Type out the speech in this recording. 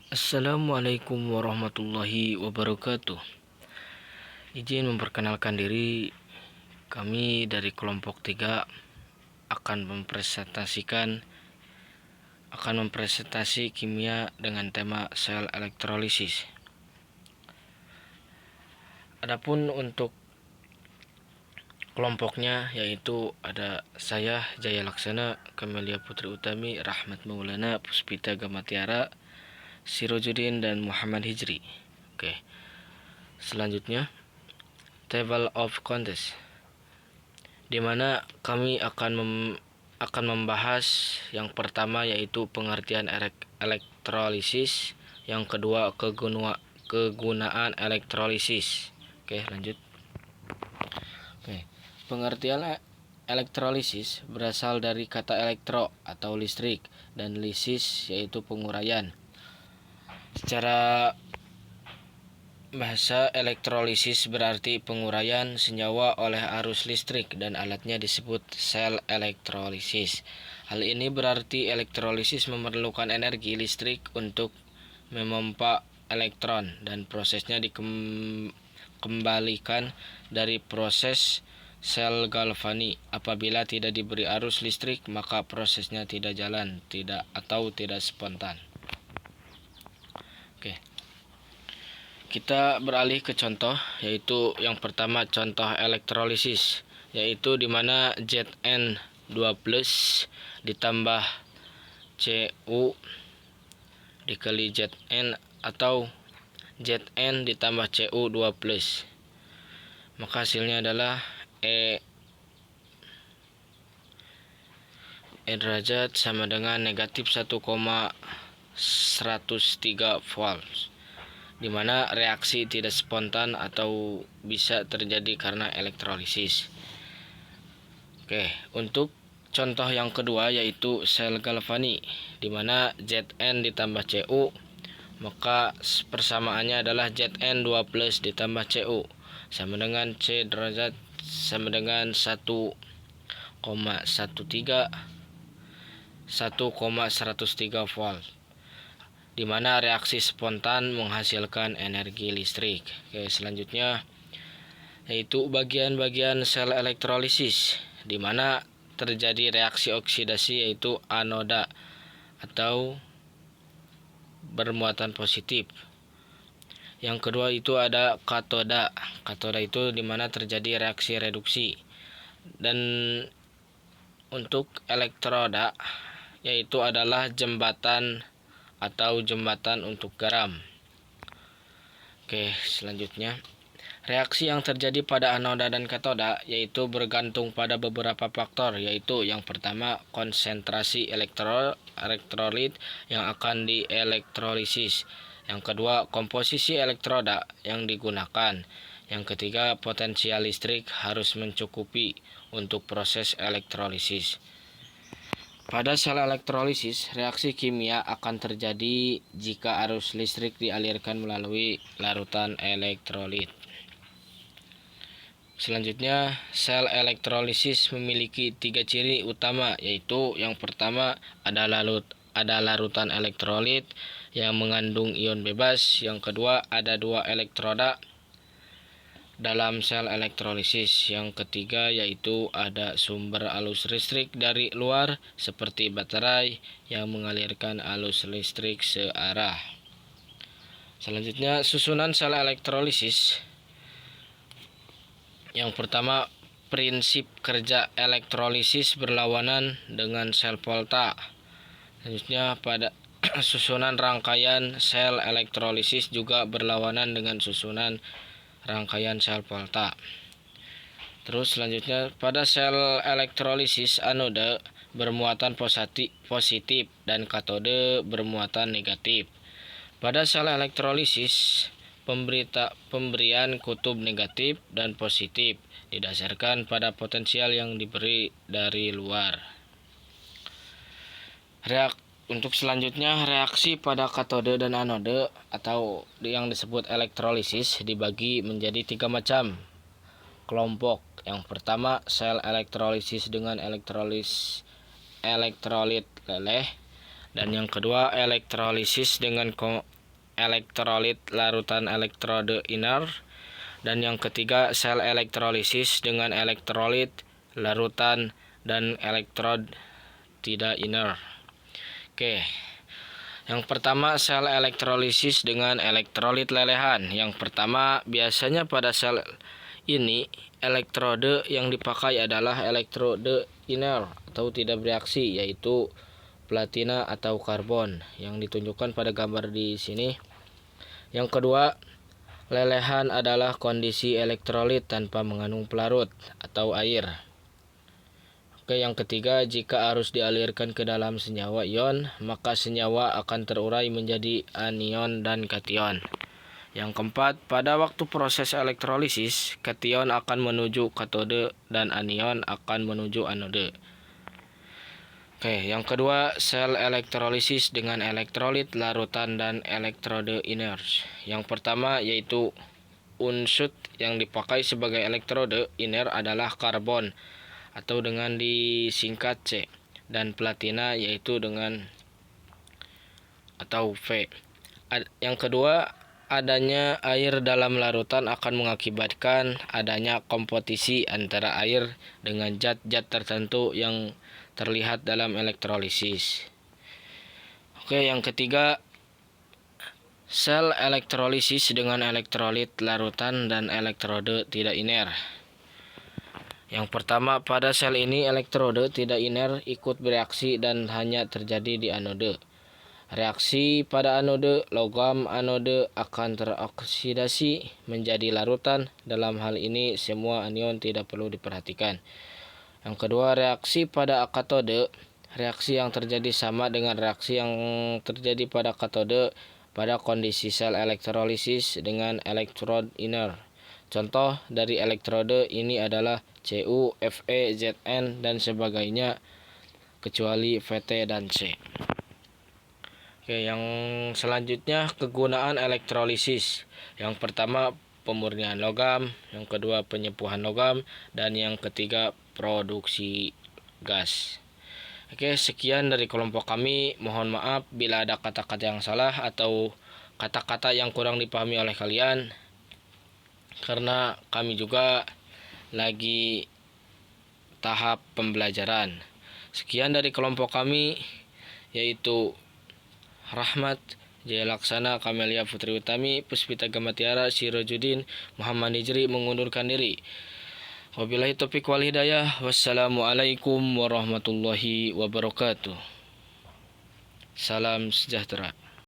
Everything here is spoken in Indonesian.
Assalamualaikum warahmatullahi wabarakatuh. Izin memperkenalkan diri, kami dari kelompok 3 akan mempresentasi kimia dengan tema sel elektrolisis. Adapun untuk kelompoknya yaitu ada saya Jaya Laksana, Kamelia Putri Utami, Rahmat Maulana, Puspita Gamatiara, Sirojudin dan Muhammad Hijri. Oke. Selanjutnya table of contents, di mana kami akan membahas yang pertama yaitu pengertian elektrolisis, yang kedua kegunaan elektrolisis. Oke, lanjut. Oke. Pengertian elektrolisis berasal dari kata elektro atau listrik dan lisis yaitu penguraian. Secara bahasa, elektrolisis berarti penguraian senyawa oleh arus listrik dan alatnya disebut sel elektrolisis. Hal ini berarti elektrolisis memerlukan energi listrik untuk memompa elektron dan prosesnya dikembalikan dari proses sel galvani. Apabila tidak diberi arus listrik, maka prosesnya tidak jalan, tidak spontan. Oke. Kita beralih ke contoh, yaitu yang pertama contoh elektrolisis, yaitu di mana Zn2+ ditambah Cu dikali Zn atau Zn ditambah Cu2+. Maka hasilnya adalah E derajat sama dengan negatif 1,103 volt, di mana reaksi tidak spontan atau bisa terjadi karena elektrolisis. Oke, untuk contoh yang kedua yaitu sel galvani, di mana Zn ditambah Cu, maka persamaannya adalah Zn2+ ditambah Cu sama dengan C derajat sama dengan 1,103 volt, di mana reaksi spontan menghasilkan energi listrik. Oke, selanjutnya yaitu bagian-bagian sel elektrolisis, di mana terjadi reaksi oksidasi yaitu anoda atau bermuatan positif. Yang kedua itu ada katoda. Katoda itu di mana terjadi reaksi reduksi. Dan untuk elektroda yaitu adalah jembatan untuk garam. Oke, selanjutnya reaksi yang terjadi pada anoda dan katoda yaitu bergantung pada beberapa faktor, yaitu yang pertama konsentrasi elektrolit yang akan dielektrolisis, yang kedua komposisi elektroda yang digunakan, yang ketiga potensial listrik harus mencukupi untuk proses elektrolisis. Pada sel elektrolisis, reaksi kimia akan terjadi jika arus listrik dialirkan melalui larutan elektrolit. Selanjutnya, sel elektrolisis memiliki 3 ciri utama, yaitu yang pertama ada larutan elektrolit yang mengandung ion bebas, yang kedua ada 2 elektroda dalam sel elektrolisis, yang ketiga yaitu ada sumber arus listrik dari luar seperti baterai yang mengalirkan arus listrik searah. Selanjutnya, susunan sel elektrolisis. Yang pertama, prinsip kerja elektrolisis berlawanan dengan sel volta. Selanjutnya, pada susunan rangkaian sel elektrolisis juga berlawanan dengan susunan rangkaian sel volta. Terus selanjutnya, pada sel elektrolisis anoda bermuatan positif dan katode bermuatan negatif. Pada sel elektrolisis, pemberian kutub negatif dan positif didasarkan pada potensial yang diberi dari luar. Untuk selanjutnya, reaksi pada katode dan anode atau yang disebut elektrolisis dibagi menjadi 3 macam kelompok. Yang pertama, sel elektrolisis dengan elektrolit leleh, dan yang kedua elektrolisis dengan elektrolit larutan elektrode inert. Dan yang ketiga, sel elektrolisis dengan elektrolit larutan dan elektrod tidak inert. Oke. Yang pertama, sel elektrolisis dengan elektrolit lelehan. Yang pertama, biasanya pada sel ini elektrode yang dipakai adalah elektrode inert atau tidak bereaksi, yaitu platina atau karbon yang ditunjukkan pada gambar di sini. Yang kedua, lelehan adalah kondisi elektrolit tanpa mengandung pelarut atau air. Oke, yang ketiga, jika arus dialirkan ke dalam senyawa ion, maka senyawa akan terurai menjadi anion dan kation. Yang keempat, pada waktu proses elektrolisis, kation akan menuju katode dan anion akan menuju anode. Oke, yang kedua, sel elektrolisis dengan elektrolit larutan dan elektrode inert. Yang pertama yaitu unsur yang dipakai sebagai elektrode inert adalah karbon atau dengan disingkat C, dan platina yaitu dengan atau V. Yang kedua, adanya air dalam larutan akan mengakibatkan adanya kompetisi antara air dengan zat-zat tertentu yang terlihat dalam elektrolisis. Oke, yang ketiga, sel elektrolisis dengan elektrolit larutan dan elektrode tidak inert. Yang pertama, pada sel ini elektrode tidak inert ikut bereaksi dan hanya terjadi di anode. Reaksi pada anode, logam anode akan teroksidasi menjadi larutan. Dalam hal ini semua anion tidak perlu diperhatikan. Yang kedua, reaksi pada katode. Reaksi yang terjadi sama dengan reaksi yang terjadi pada katode pada kondisi sel elektrolisis dengan elektrod inert. Contoh dari elektrode ini adalah Cu, Fe, Zn, dan sebagainya kecuali Vt dan C. Oke, yang selanjutnya kegunaan elektrolisis. Yang pertama, pemurnian logam, yang kedua penyempuhan logam, dan yang ketiga produksi gas. Oke, sekian dari kelompok kami. Mohon maaf bila ada kata-kata yang salah atau kata-kata yang kurang dipahami oleh kalian, karena kami juga lagi tahap pembelajaran. Sekian dari kelompok kami, yaitu Rahmat, Jaya Laksana, Kamelia Putri Utami, Puspita Gamatiara, Sirojudin, Muhammad Nijri mengundurkan diri. Wabillahi taufiq wal hidayah. Wassalamualaikum warahmatullahi wabarakatuh. Salam sejahtera.